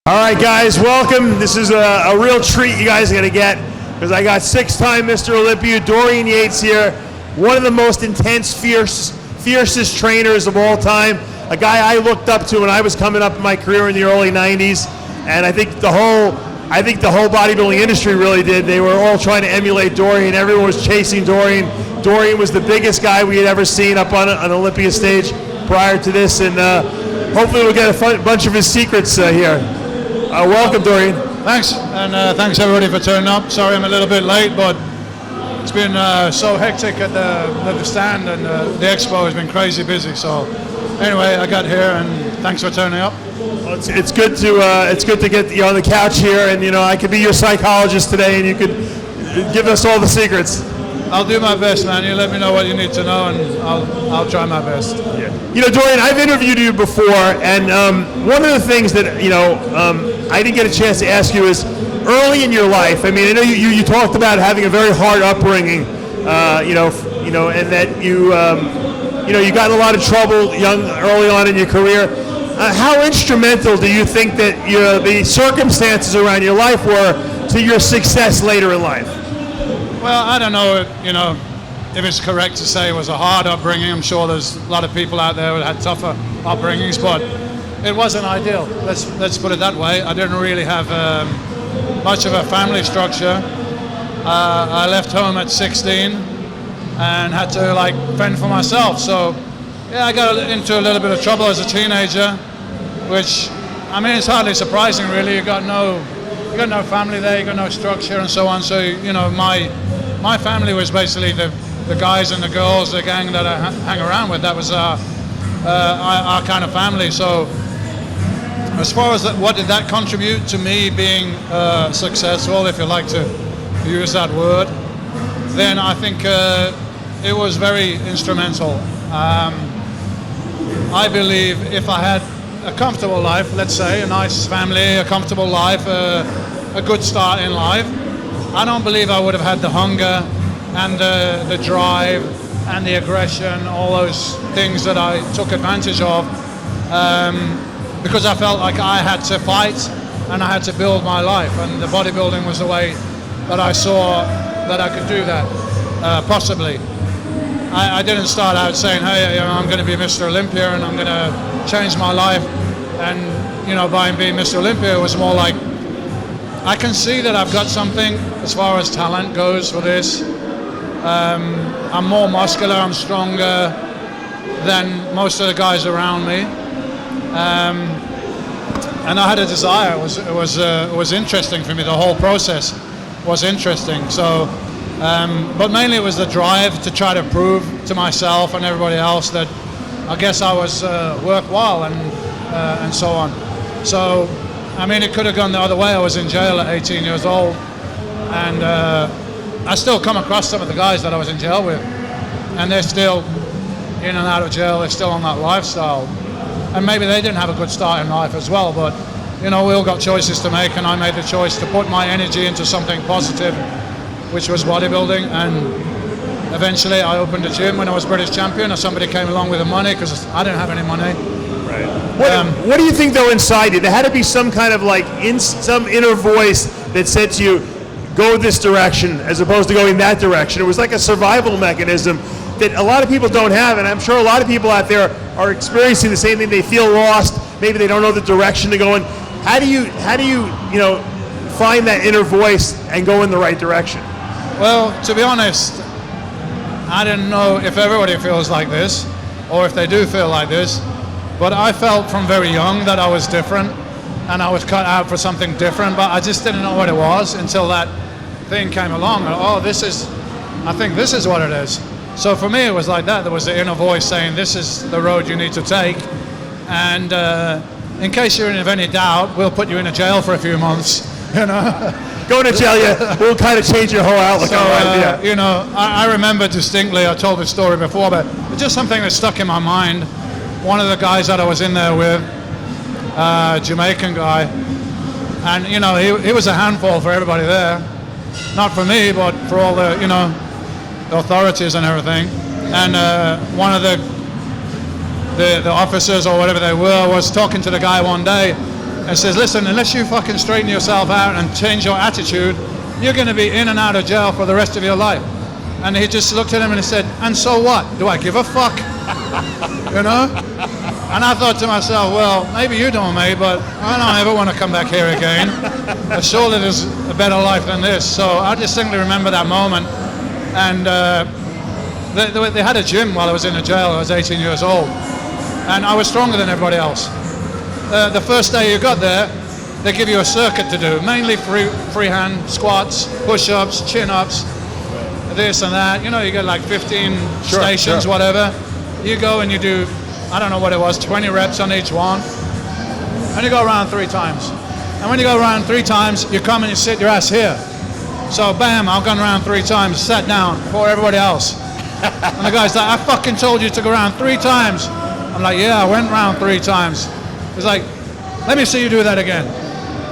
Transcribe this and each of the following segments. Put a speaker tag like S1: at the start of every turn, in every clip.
S1: All right, guys, welcome. This is a real treat you guys are going to get because I got six-time Mr. Olympia, Dorian Yates here, one of the most intense, fiercest trainers of all time, a guy I looked up to when I was coming up in my career in the early 90s, and I think the whole bodybuilding industry really did. They were all trying to emulate Dorian. Everyone was chasing Dorian. Dorian was the biggest guy we had ever seen up on an Olympia stage prior to this, and hopefully we'll get a bunch of his secrets here. Welcome, Dorian.
S2: Thanks, and thanks everybody for turning up. Sorry I'm a little bit late, but it's been so hectic at the stand, and the expo has been crazy busy. So anyway, I got here, and thanks for turning up.
S1: Well, it's good to get you on the couch here, and I could be your psychologist today, and you could give us all the secrets.
S2: I'll do my best, man. You let me know what you need to know, and I'll try my best.
S1: Yeah. Dorian, I've interviewed you before, and one of the things that I didn't get a chance to ask you is early in your life. I mean, I know you talked about having a very hard upbringing, and that you got in a lot of trouble early on in your career. How instrumental do you think that the circumstances around your life were to your success later in life?
S2: Well, I don't know, if it's correct to say it was a hard upbringing. I'm sure there's a lot of people out there who had tougher upbringings, but it wasn't ideal. Let's put it that way. I didn't really have much of a family structure. I left home at 16 and had to fend for myself. So yeah, I got into a little bit of trouble as a teenager, which, I mean, it's hardly surprising really. You got no family there, you got no structure and so on. So my family was basically the guys and the girls, the gang that I hang around with. That was our kind of family. So as far as what did that contribute to me being successful, if you like to use that word, then I think it was very instrumental. I believe if I had a comfortable life, let's say, a nice family, a comfortable life, a good start in life, I don't believe I would have had the hunger and the drive and the aggression, all those things that I took advantage of, because I felt like I had to fight and I had to build my life, and the bodybuilding was the way that I saw that I could do that, possibly. I didn't start out saying, hey, I'm going to be Mr. Olympia and I'm going to change my life, and by being Mr. Olympia, it was more like, I can see that I've got something as far as talent goes for this. I'm more muscular, I'm stronger than most of the guys around me, and I had a desire. It was interesting for me. The whole process was interesting. So, but mainly it was the drive to try to prove to myself and everybody else that I guess I was worthwhile and so on. So, I mean, it could have gone the other way. I was in jail at 18 years old, and I still come across some of the guys that I was in jail with, and they're still in and out of jail. They're still on that lifestyle, and maybe they didn't have a good start in life as well. But we all got choices to make, and I made the choice to put my energy into something positive, which was bodybuilding. And eventually, I opened a gym when I was British champion, and somebody came along with the money because I didn't have any money.
S1: Right. What do you think though inside you? There had to be some kind of some inner voice that said to you, go this direction as opposed to going that direction. It was like a survival mechanism that a lot of people don't have, and I'm sure a lot of people out there are experiencing the same thing. They feel lost. Maybe they don't know the direction to go in. How do you find that inner voice and go in the right direction?
S2: Well, to be honest, I didn't know if everybody feels like this or if they do feel like this. But I felt from very young that I was different and I was cut out for something different, but I just didn't know what it was until that thing came along. And, I think this is what it is. So for me, it was like that. There was the inner voice saying, this is the road you need to take. And in case you're in any doubt, we'll put you in a jail for a few months,
S1: Go to jail, we'll kind of change your whole outlook on life. Yeah.
S2: I remember distinctly, I told this story before, but it's just something that stuck in my mind. One of the guys that I was in there with, Jamaican guy, and he was a handful for everybody there, not for me, but for all the the authorities and everything. And one of the officers or whatever they were was talking to the guy one day, and says, listen, unless you fucking straighten yourself out and change your attitude, you're going to be in and out of jail for the rest of your life. And he just looked at him and he said, and so what? Do I give a fuck? You know? And I thought to myself, well, maybe you don't, mate, but I don't ever want to come back here again. Surely there's a better life than this. So I distinctly remember that moment. And they had a gym while I was in the jail. I was 18 years old. And I was stronger than everybody else. The first day you got there, they give you a circuit to do, mainly freehand squats, push-ups, chin-ups, this and that. You know, you get like 15 stations, whatever. You go and you do, I don't know what it was, 20 reps on each one. And you go around 3 times. And when you go around 3 times, you come and you sit your ass here. So bam, I've gone around 3 times, sat down before everybody else. And the guy's like, I fucking told you to go around 3 times. I'm like, yeah, I went around 3 times. He's like, let me see you do that again.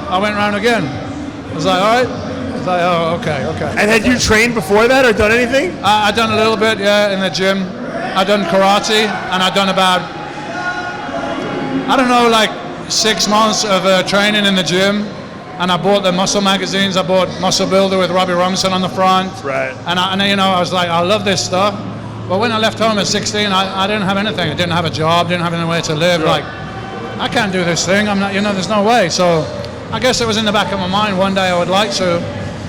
S2: I went around again. I was like, all right. I was like, oh, okay.
S1: And had you trained before that or done anything?
S2: I done a little bit, yeah, in the gym. I done karate, and I done about, I don't know, like 6 months of training in the gym. And I bought the muscle magazines. I bought Muscle Builder with Robbie Robinson on the front.
S1: Right.
S2: And you know, I was like, I love this stuff. But when I left home at 16, I didn't have anything. I didn't have a job, didn't have anywhere to live. Like, I can't do this thing. I'm not, you know, there's no way. So I guess it was in the back of my mind one day I would like to.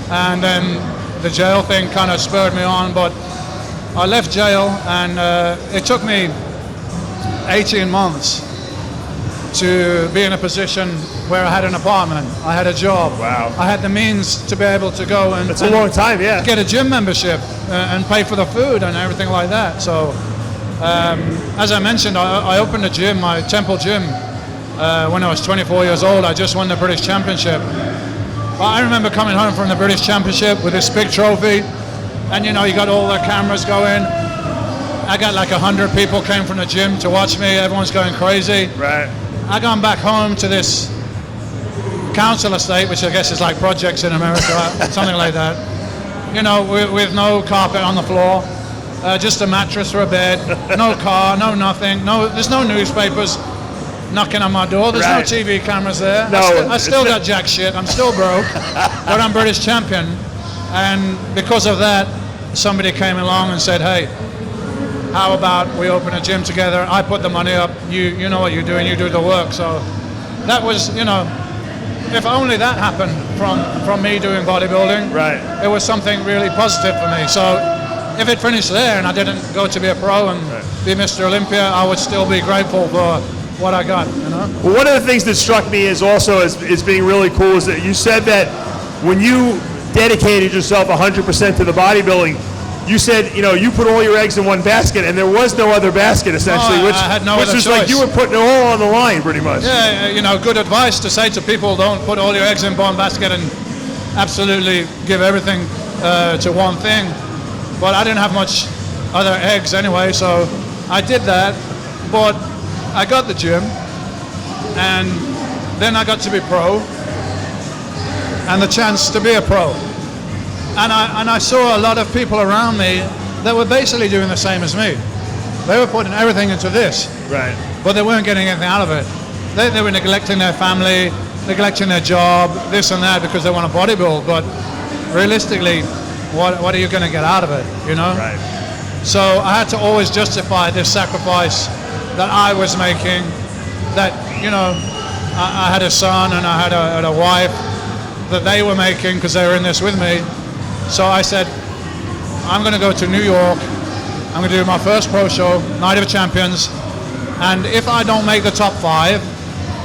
S2: And then the jail thing kind of spurred me on. But I left jail, and it took me 18 months to be in a position where I had an apartment, I had a job,
S1: wow.
S2: I had the means to be able to go and
S1: That's a long time, yeah.
S2: Get a gym membership and pay for the food and everything like that. So as I mentioned, I opened a gym, my temple gym, when I was 24 years old. I just won the British Championship. But I remember coming home from the British Championship with this big trophy, and you know, you got all the cameras going. I got like 100 people came from the gym to watch me. Everyone's going crazy.
S1: Right.
S2: I gone back home to this council estate, which I guess is like projects in America, something like that. You know, with no carpet on the floor, just a mattress or a bed, no car, no nothing, there's no newspapers knocking on my door, there's no TV cameras there.
S1: No,
S2: I still got jack shit, I'm still broke, but I'm British champion. And because of that, somebody came along and said, hey, how about we open a gym together? I put the money up, you know what you're doing, you do the work. So that was, you know, if only that happened from me doing bodybuilding,
S1: right,
S2: it was something really positive for me. So if it finished there and I didn't go to be a pro and be Mr. Olympia, I would still be grateful for what I got, you know?
S1: Well, one of the things that struck me is also as being really cool is that you said that when you dedicated yourself 100% to the bodybuilding, you said, you know, you put all your eggs in one basket, and there was no other basket, essentially,
S2: I had no
S1: which
S2: other
S1: was
S2: choice.
S1: like you were putting it all on the line, pretty much.
S2: Yeah, you know, good advice to say to people: don't put all your eggs in one basket and absolutely give everything to one thing. But I didn't have much other eggs anyway, so I did that. But I got the gym, and then I got to be pro, and the chance to be a pro. And I saw a lot of people around me that were basically doing the same as me. They were putting everything into this,
S1: right,
S2: but they weren't getting anything out of it. They were neglecting their family, neglecting their job, this and that, because they want to bodybuild. But realistically, what are you going to get out of it, you know?
S1: right.
S2: So I had to always justify this sacrifice that I was making, that, you know, I had a son and I had a wife that they were making because they were in this with me. So I said, I'm going to go to New York, I'm going to do my first pro show, Night of Champions, and if I don't make the top 5,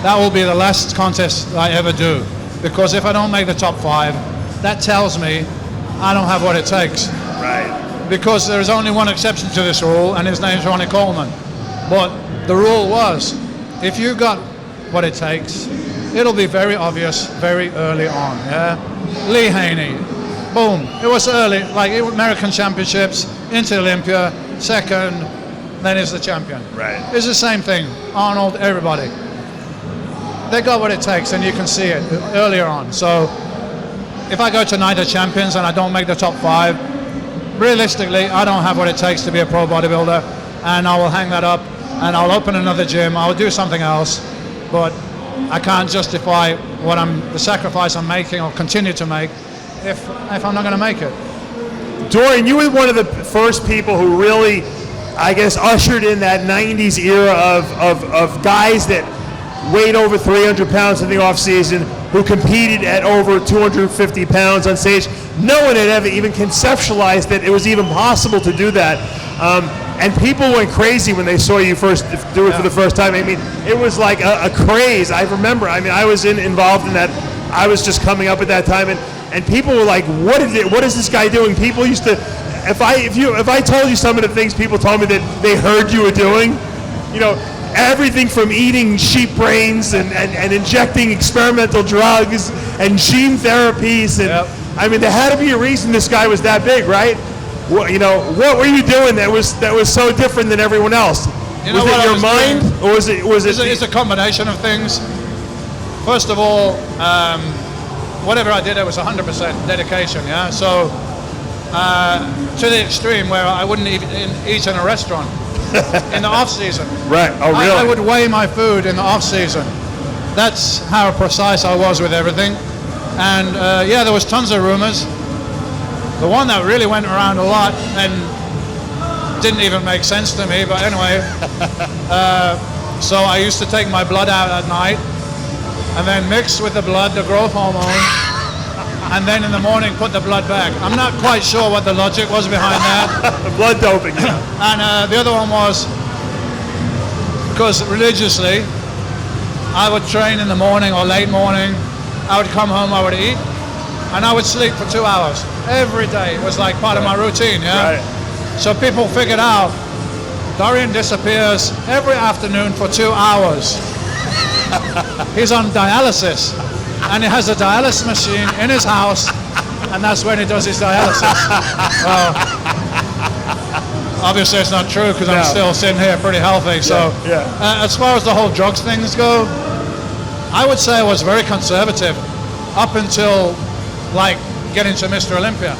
S2: that will be the last contest I ever do. Because if I don't make the top 5, that tells me I don't have what it takes.
S1: Right.
S2: Because there is only one exception to this rule, and his name's Ronnie Coleman. But the rule was, if you got what it takes, it'll be very obvious very early on, yeah? Lee Haney. Boom, it was early, like American Championships, into Olympia, second, then is the champion.
S1: Right.
S2: It's the same thing, Arnold, everybody. They got what it takes, and you can see it earlier on. So if I go to Night of Champions and I don't make the top 5, realistically, I don't have what it takes to be a pro bodybuilder, and I will hang that up, and I'll open another gym, I'll do something else, but I can't justify the sacrifice I'm making or continue to make if I'm not going to make it.
S1: Dorian, you were one of the first people who really, I guess, ushered in that 90s era of guys that weighed over 300 pounds in the off season, who competed at over 250 pounds on stage. No one had ever even conceptualized that it was even possible to do that. And people went crazy when they saw you first do it for the first time. I mean, it was like a craze. I remember, I mean, I was involved in that. I was just coming up at that time, and people were like, what is this guy doing? People used to, if I told you some of the things people told me that they heard you were doing, you know, everything from eating sheep brains and injecting experimental drugs and gene therapies, and I mean, there had to be a reason this guy was that big, right? Well, you know, what were you doing that was so different than everyone else?
S2: You know,
S1: was it your mind,
S2: doing,
S1: or was it?
S2: It's a combination of things. First of all, whatever I did, it was 100% dedication. Yeah, so to the extreme where I wouldn't even eat in a restaurant in the off season.
S1: Right. Oh, really?
S2: I would weigh my food in the off season. That's how precise I was with everything. And yeah, there was tons of rumors. The one that really went around a lot and didn't even make sense to me, but anyway, so I used to take my blood out at night and then mix with the blood the growth hormone, and then in the morning put the blood back. I'm not quite sure what the logic was behind that.
S1: The blood doping. Yeah.
S2: And the other one was because religiously I would train in the morning or late morning, I would come home, I would eat, and I would sleep for 2 hours every day. It was like part of my routine, yeah?
S1: Right.
S2: So people figured out Dorian disappears every afternoon for 2 hours. He's on dialysis, and he has a dialysis machine in his house, and that's when he does his dialysis. Well, obviously it's not true because I'm still sitting here pretty healthy. So as far as the whole drugs things go, I would say I was very conservative up until like getting to Mr. Olympia.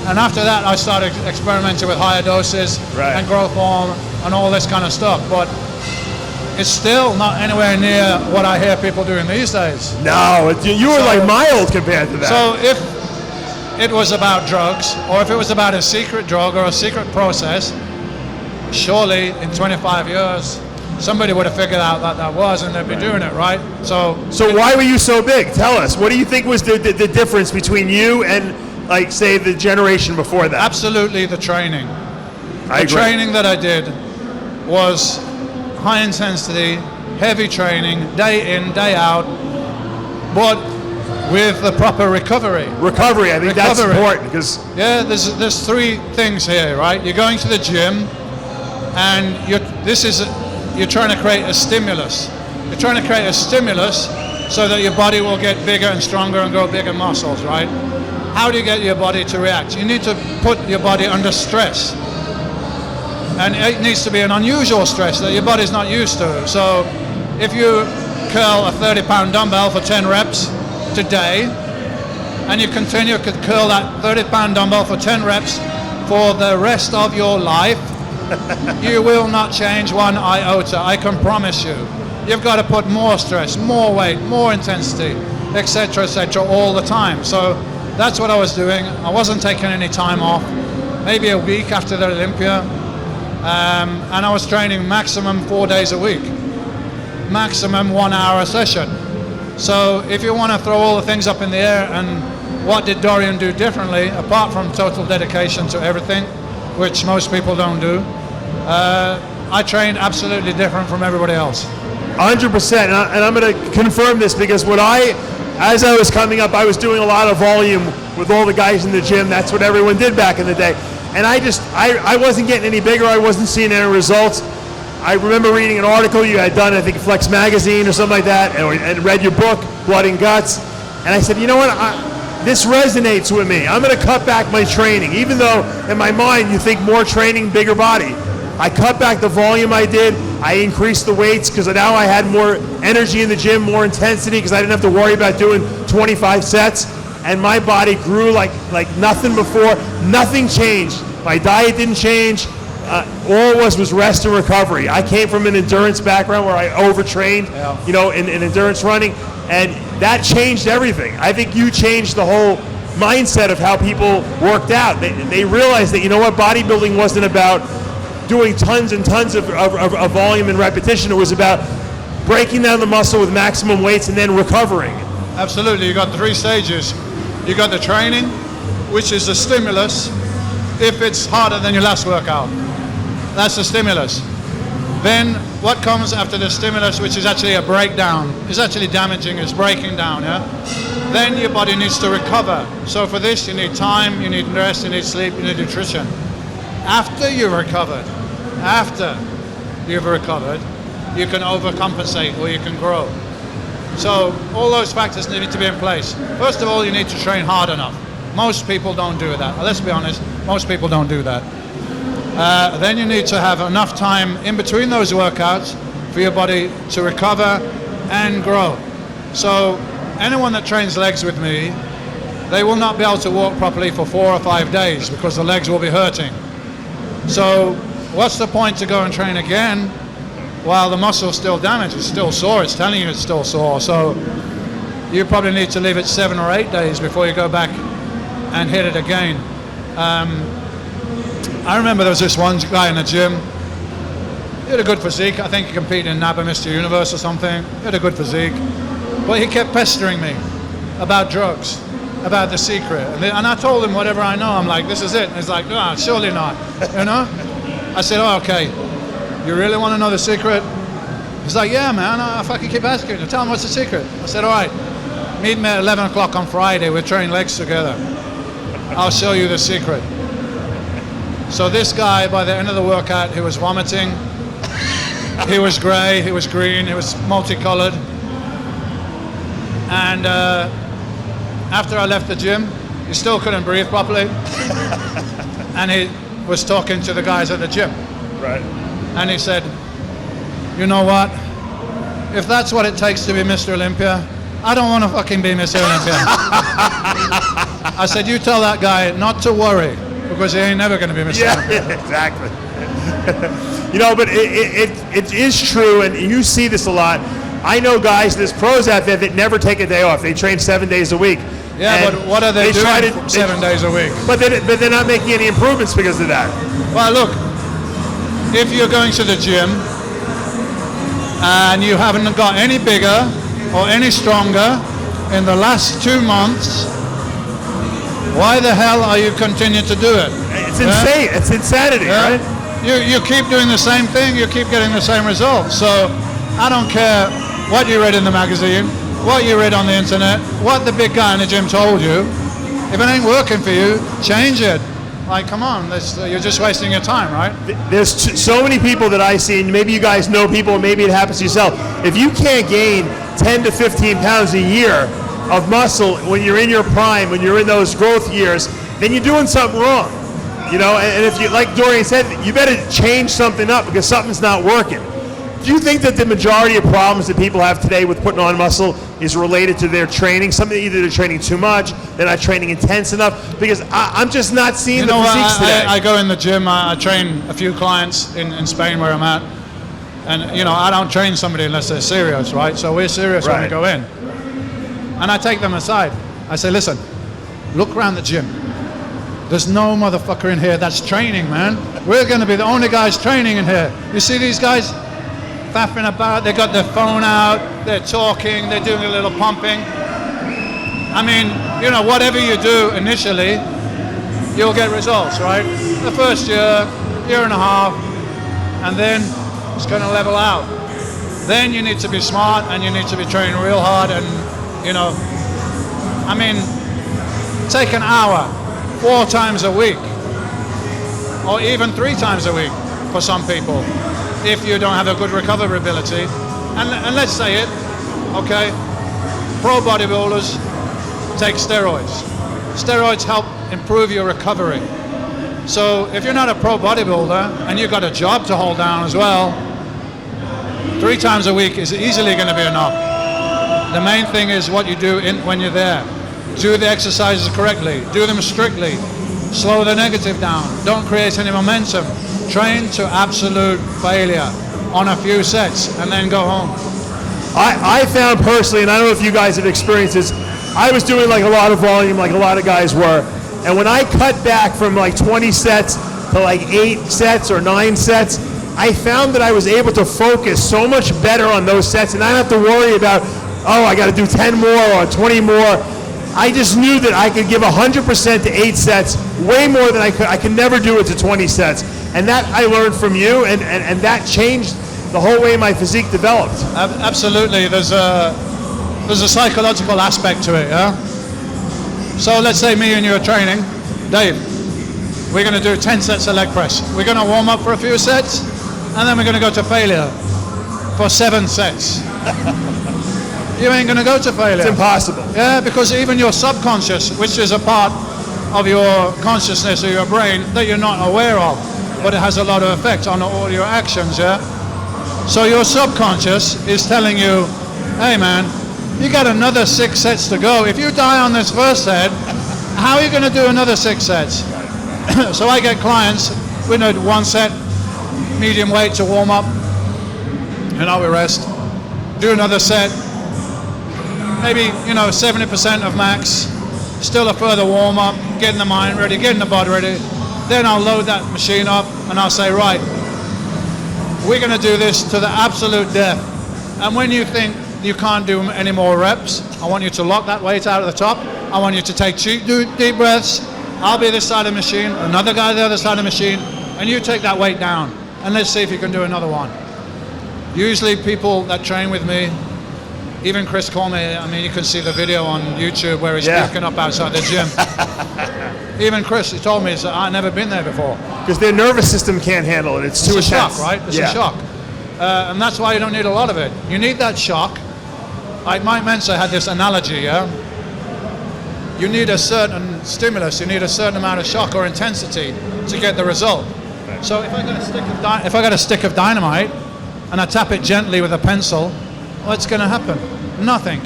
S2: And after that, I started experimenting with higher doses and growth hormone and all this kind of stuff. But it's still not anywhere near what I hear people doing these days.
S1: No, you were like mild compared to that.
S2: So if it was about drugs, or if it was about a secret drug or a secret process, surely in 25 years, somebody would have figured out that was, and they'd be doing it, right? So
S1: why were you so big? Tell us. What do you think was the difference between you and, like, say, the generation before that?
S2: Absolutely the training.
S1: I agree.
S2: Training that I did was high intensity, heavy training, day in, day out, but with the proper recovery.
S1: Recovery, I think that's important because...
S2: Yeah, there's three things here, right? You're going to the gym, and you're trying to create a stimulus. You're trying to create a stimulus so that your body will get bigger and stronger and grow bigger muscles, right? How do you get your body to react? You need to put your body under stress. And it needs to be an unusual stress that your body's not used to. So if you curl a 30-pound dumbbell for 10 reps today, and you continue to curl that 30-pound dumbbell for 10 reps for the rest of your life, you will not change one iota, I can promise you. You've got to put more stress, more weight, more intensity, etc., all the time. So that's what I was doing. I wasn't taking any time off, maybe a week after the Olympia, and I was training maximum 4 days a week, maximum 1 hour a session. So if you want to throw all the things up in the air and what did Dorian do differently, apart from total dedication to everything, which most people don't do, I trained absolutely different from everybody else.
S1: 100%, and I'm going to confirm this because as I was coming up, I was doing a lot of volume with all the guys in the gym. That's what everyone did back in the day. And I wasn't getting any bigger. I wasn't seeing any results. I remember reading an article you had done, I think Flex Magazine or something like that, and read your book, Blood and Guts. And I said, you know what? This resonates with me. I'm going to cut back my training, even though in my mind you think more training, bigger body. I cut back the volume I did. I increased the weights because now I had more energy in the gym, more intensity because I didn't have to worry about doing 25 sets. And my body grew like nothing before. Nothing changed. My diet didn't change. all it was rest and recovery. I came from an endurance background where I overtrained, you know, in endurance running, and that changed everything. I think you changed the whole mindset of how people worked out. They realized that, you know what, bodybuilding wasn't about doing tons and tons of volume and repetition. It was about breaking down the muscle with maximum weights and then recovering.
S2: Absolutely. You got 3 stages. You got the training, which is the stimulus. If it's harder than your last workout, that's the stimulus. Then what comes after the stimulus, which is actually a breakdown, is actually damaging, it's breaking down, yeah? Then your body needs to recover. So for this, you need time, you need rest, you need sleep, you need nutrition. After you've recovered, you can overcompensate or you can grow. So all those factors need to be in place. First of all, you need to train hard enough. Most people don't do that. Let's be honest, most people don't do that. Then you need to have enough time in between those workouts for your body to recover and grow. So anyone that trains legs with me, they will not be able to walk properly for 4 or 5 days because the legs will be hurting. So what's the point to go and train again while the muscle's still damaged? It's still sore, it's telling you it's still sore. So you probably need to leave it 7 or 8 days before you go back and hit it again. I remember there was this one guy in the gym. He had a good physique. I think he competed in NABA Mr. Universe or something. He had a good physique. But he kept pestering me about drugs, about the secret. And I told him whatever I know. I'm like, this is it. And he's like, no, surely not. You know? I said, oh, okay. You really want to know the secret? He's like, yeah, man. I fucking keep asking you. Tell him what's the secret. I said, all right. Meet me at 11 o'clock on Friday. We'll train legs together. I'll show you the secret. So this guy, by the end of the workout, he was vomiting. He was gray, he was green, he was multicolored. And after I left the gym, he still couldn't breathe properly. And he was talking to the guys at the gym.
S1: Right.
S2: And he said, you know what? If that's what it takes to be Mr. Olympia, I don't want to fucking be Mr. Olympia. I said, you tell that guy not to worry, because he ain't never going to be Mr. Olympia.
S1: Yeah, exactly. You know, but it is true, and you see this a lot. I know guys, there's pros out there that never take a day off. They train 7 days a week.
S2: Yeah, but what are they doing 7 days a week?
S1: But they're not making any improvements because of that.
S2: Well, look, if you're going to the gym and you haven't got any bigger or any stronger in the last 2 months, why the hell are you continuing to do it?
S1: It's insane. It's insanity, right?
S2: You keep doing the same thing, you keep getting the same results. So I don't care what you read in the magazine, what you read on the internet, what the big guy in the gym told you. If it ain't working for you, change it. Like, come on, you're just wasting your time, right?
S1: There's so many people that I see, and maybe you guys know people, maybe it happens to yourself. If you can't gain 10 to 15 pounds a year of muscle when you're in your prime, when you're in those growth years, then you're doing something wrong. You know, and if you, like Dorian said, you better change something up because something's not working. Do you think that the majority of problems that people have today with putting on muscle is related to their training? Either they're training too much, they're not training intense enough, because I'm just not seeing the physiques today.
S2: I go in the gym, I train a few clients in Spain where I'm at, and you know, I don't train somebody unless they're serious, right? So we're serious when we go in. And I take them aside. I say, listen, look around the gym. There's no motherfucker in here that's training, man. We're going to be the only guys training in here. You see these guys faffing about, they got their phone out, they're talking, they're doing a little pumping. I mean, you know, whatever you do initially, you'll get results, right? The first year, year and a half, and then it's going to level out. Then you need to be smart and you need to be training real hard, and you know, I mean, take an hour 4 times a week, or even 3 times a week for some people, if you don't have a good recovery ability. And let's say it, okay, pro bodybuilders take steroids. Steroids help improve your recovery. So if you're not a pro bodybuilder and you've got a job to hold down as well, 3 times a week is easily going to be enough. The main thing is what you do when you're there. Do the exercises correctly, do them strictly, slow the negative down, don't create any momentum. Train to absolute failure on a few sets and then go home.
S1: I found personally, and I don't know if you guys have experienced this, I was doing like a lot of volume like a lot of guys were, and when I cut back from like 20 sets to like 8 sets or 9 sets, I found that I was able to focus so much better on those sets, and I don't have to worry about, oh, I got to do 10 more or 20 more. I just knew that I could give 100% to 8 sets, way more than I could. I could never do it to 20 sets. And that I learned from you, and that changed the whole way my physique developed.
S2: Absolutely. There's a psychological aspect to it, yeah? So let's say me and you are training. Dave, we're going to do 10 sets of leg press. We're going to warm up for a few sets, and then we're going to go to failure for 7 sets. You ain't going to go to failure.
S1: It's impossible.
S2: Yeah, because even your subconscious, which is a part of your consciousness or your brain that you're not aware of, but it has a lot of effect on all your actions, yeah? So your subconscious is telling you, hey man, you got another 6 sets to go. If you die on this first set, how are you going to do another 6 sets? So I get clients, we do 1 set, medium weight to warm up, and we rest. Do another set, maybe 70% of max, still a further warm up, getting the mind ready, getting the body ready. Then I'll load that machine up and I'll say, right, we're going to do this to the absolute death. And when you think you can't do any more reps, I want you to lock that weight out of the top. I want you to take 2 deep breaths. I'll be this side of the machine, another guy the other side of the machine, and you take that weight down. And let's see if you can do another one. Usually people that train with me, even Chris Cormier, I mean, you can see the video on YouTube where he's puking up outside the gym. Even Chris, he told me, he said, I've never been there before.
S1: Because their nervous system can't handle it. It's too intense.
S2: It's a shock, right? It's a shock. And that's why you don't need a lot of it. You need that shock. Like Mike Mensa had this analogy, yeah? You need a certain stimulus, you need a certain amount of shock or intensity to get the result. Right. So if I got a stick of dynamite and I tap it gently with a pencil, what's going to happen? Nothing.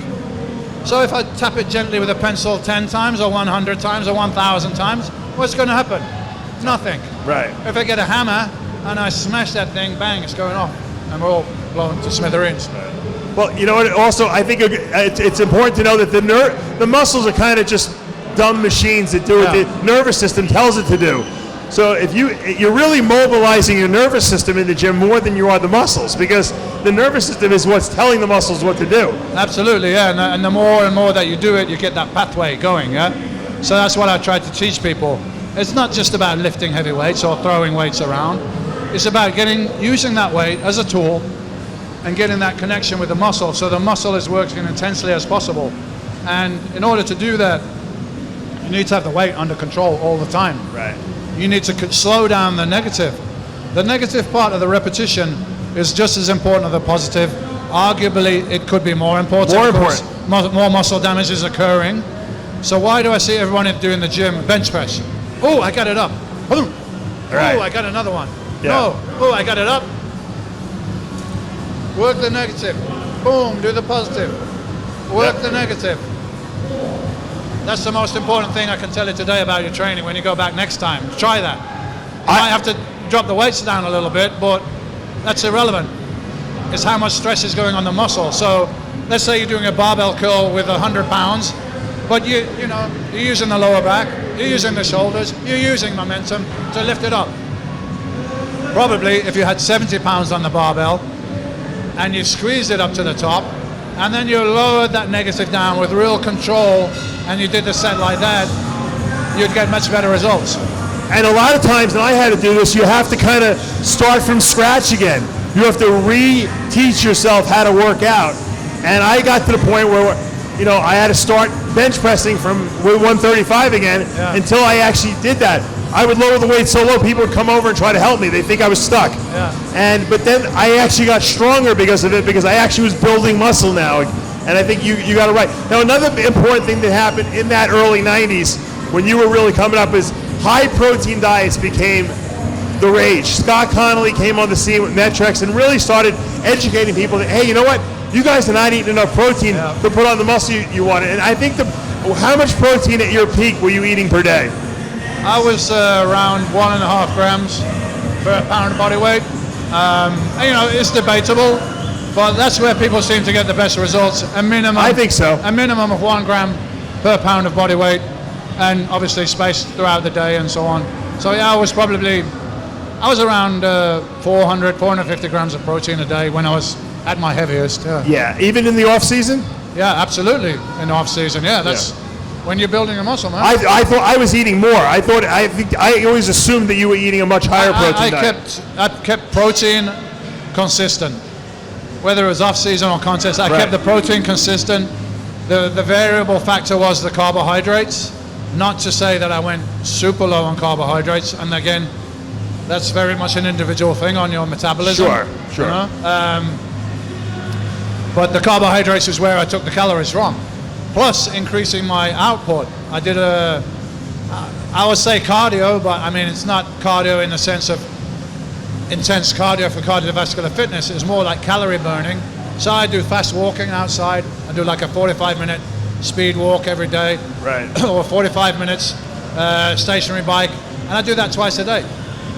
S2: So if I tap it gently with a pencil 10 times or 100 times or 1,000 times, what's going to happen? Nothing.
S1: Right.
S2: If I get a hammer and I smash that thing, bang, it's going off. And we're all blown to smithereens.
S1: Well, you know what? Also, I think it's important to know that the muscles are kind of just dumb machines that do what the nervous system tells it to do. So if you're really mobilizing your nervous system in the gym more than you are the muscles, because the nervous system is what's telling the muscles what to do.
S2: Absolutely, yeah. And the more and more that you do it, you get that pathway going, yeah. So that's what I try to teach people. It's not just about lifting heavy weights or throwing weights around. It's about using that weight as a tool and getting that connection with the muscle, so the muscle is working intensely as possible. And in order to do that, you need to have the weight under control all the time.
S1: Right.
S2: You need to slow down the negative. The negative part of the repetition is just as important as the positive. Arguably, it could be more important. More muscle damage is occurring. So why do I see everyone doing the gym bench press? Oh, I got it up. Boom.
S1: Right.
S2: Oh, I got another one.
S1: Yeah.
S2: No. Oh, I got it up. Work the negative. Boom, do the positive. Work the negative. That's the most important thing I can tell you today about your training when you go back next time. Try that. You might have to drop the weights down a little bit, but that's irrelevant. It's how much stress is going on the muscle. So let's say you're doing a barbell curl with 100 pounds, but you're using the lower back, you're using the shoulders, you're using momentum to lift it up. Probably if you had 70 pounds on the barbell and you squeezed it up to the top, and then you lowered that negative down with real control, and you did the set like that, you'd get much better results.
S1: And a lot of times, and I had to do this, you have to kind of start from scratch again. You have to re-teach yourself how to work out. And I got to the point where, I had to start bench pressing from 135 again until I actually did that. I would lower the weight so low, people would come over and try to help me. They think I was stuck. Yeah. But then I actually got stronger because of it, because I actually was building muscle now. And I think you got it right. Now, another important thing that happened in that early 90s, when you were really coming up, is high protein diets became the rage. Scott Connolly came on the scene with Metrex and really started educating people that, hey, you know what? You guys are not eating enough protein to put on the muscle you wanted. And I think how much protein at your peak were you eating per day?
S2: I was around 1.5 grams. per pound of body weight. And, you know, it's debatable, but that's where people seem to get the best results. A minimum,
S1: I think so.
S2: A minimum of 1 gram per pound of body weight, and obviously spaced throughout the day and so on. So yeah, I was around 400, 450 grams of protein a day when I was at my heaviest.
S1: Yeah, even in the off season.
S2: Yeah, absolutely. In the off season, yeah, that's when you're building a muscle, man.
S1: I thought I was eating more. I always assumed that you were eating a much higher protein diet.
S2: I kept protein consistent, whether it was off season or contest. I kept the protein consistent. The variable factor was the carbohydrates. Not to say that I went super low on carbohydrates, and again, that's very much an individual thing on your metabolism.
S1: Sure.
S2: You know? But the carbohydrates is where I took the calories from. Plus increasing my output. I did I would say cardio, but I mean, it's not cardio in the sense of intense cardio for cardiovascular fitness. It's more like calorie burning. So I do fast walking outside. I do like a 45-minute speed walk every day.
S1: Right.
S2: Or 45 minutes stationary bike. And I do that twice a day.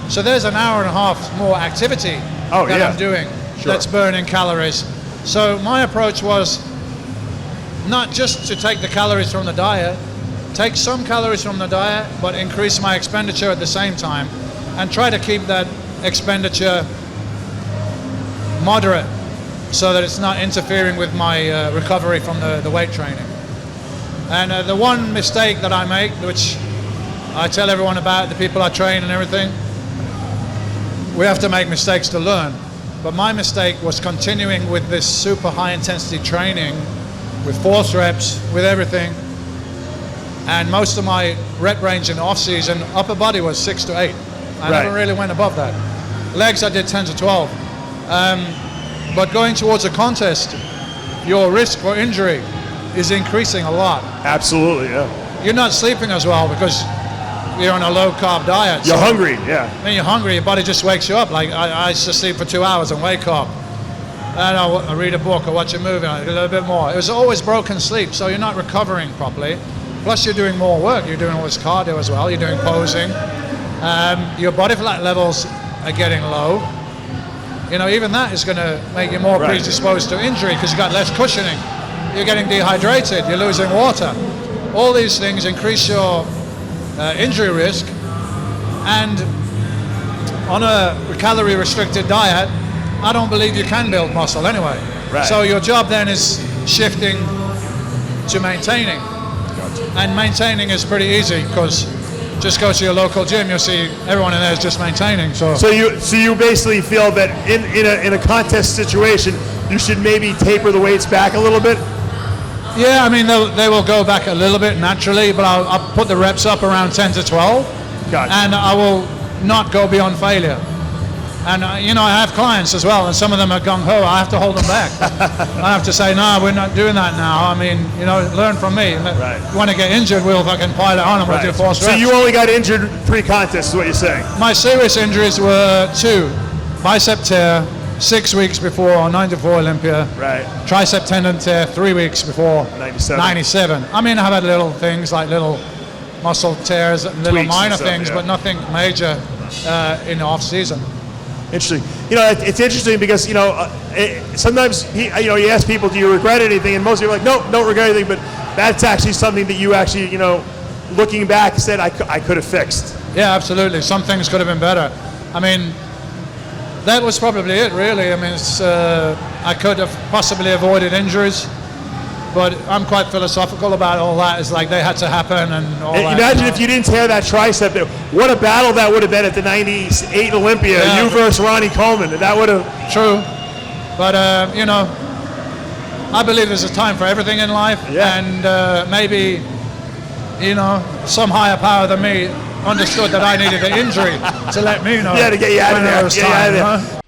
S2: So there's an hour and a half more activity that I'm doing that's burning calories. So my approach was not just to take the calories from the diet, take some calories from the diet, but increase my expenditure at the same time, and try to keep that expenditure moderate so that it's not interfering with my recovery from the weight training. And the one mistake that I make, which I tell everyone about, the people I train and everything, we have to make mistakes to learn. But my mistake was continuing with this super high intensity training with force reps, with everything. And most of my rep range in the off season, upper body was 6 to 8. I never really went above that. Legs I did 10 to 12. But going towards a contest, your risk for injury is increasing a lot.
S1: Absolutely, yeah.
S2: You're not sleeping as well because you're on a low carb diet.
S1: You're hungry, yeah.
S2: When you're hungry, your body just wakes you up. Like I used to sleep for 2 hours and wake up. And I read a book or watch a movie, a little bit more. It was always broken sleep, so you're not recovering properly. Plus you're doing more work. You're doing all this cardio as well. You're doing posing. Your body fat levels are getting low. You know, even that is going to make you more predisposed to injury because you've got less cushioning. You're getting dehydrated. You're losing water. All these things increase your injury risk. And on a calorie restricted diet, I don't believe you can build muscle anyway. Right. So your job then is shifting to maintaining. Gotcha. And maintaining is pretty easy because just go to your local gym, you'll see everyone in there is just maintaining. So you basically feel that in a contest situation, you should maybe taper the weights back a little bit? Yeah, I mean, they will go back a little bit naturally, but I'll put the reps up around 10 to 12. Gotcha. And I will not go beyond failure. And you know, I have clients as well, and some of them are gung-ho. I have to hold them back. I have to say, no, we're not doing that now. I mean, you know, learn from me. Right. If you want to get injured, we'll fucking pile it on and we'll do force reps. So you only got injured pre-contest is what you're saying? My serious injuries were 2. Bicep tear, 6 weeks before 94 Olympia. Right. Tricep tendon tear, 3 weeks before 97. I mean, I've had little things like little muscle tears, and little minor things, but nothing major in the off-season. Interesting. You know, it's interesting because, you know, sometimes, you ask people, do you regret anything? And most people are like, nope, don't regret anything. But that's actually something that you actually, you know, looking back, said I could have fixed. Yeah, absolutely. Some things could have been better. I mean, that was probably it, really. I mean, I could have possibly avoided injuries. But I'm quite philosophical about all that. It's like they had to happen and all that. Imagine if you didn't tear that tricep. What a battle that would have been at the 98 Olympia. Yeah. You versus Ronnie Coleman. That would have... True. But, you know, I believe there's a time for everything in life. Yeah. And maybe, you know, some higher power than me understood that I needed an injury to let me know. Yeah, to get you out of there.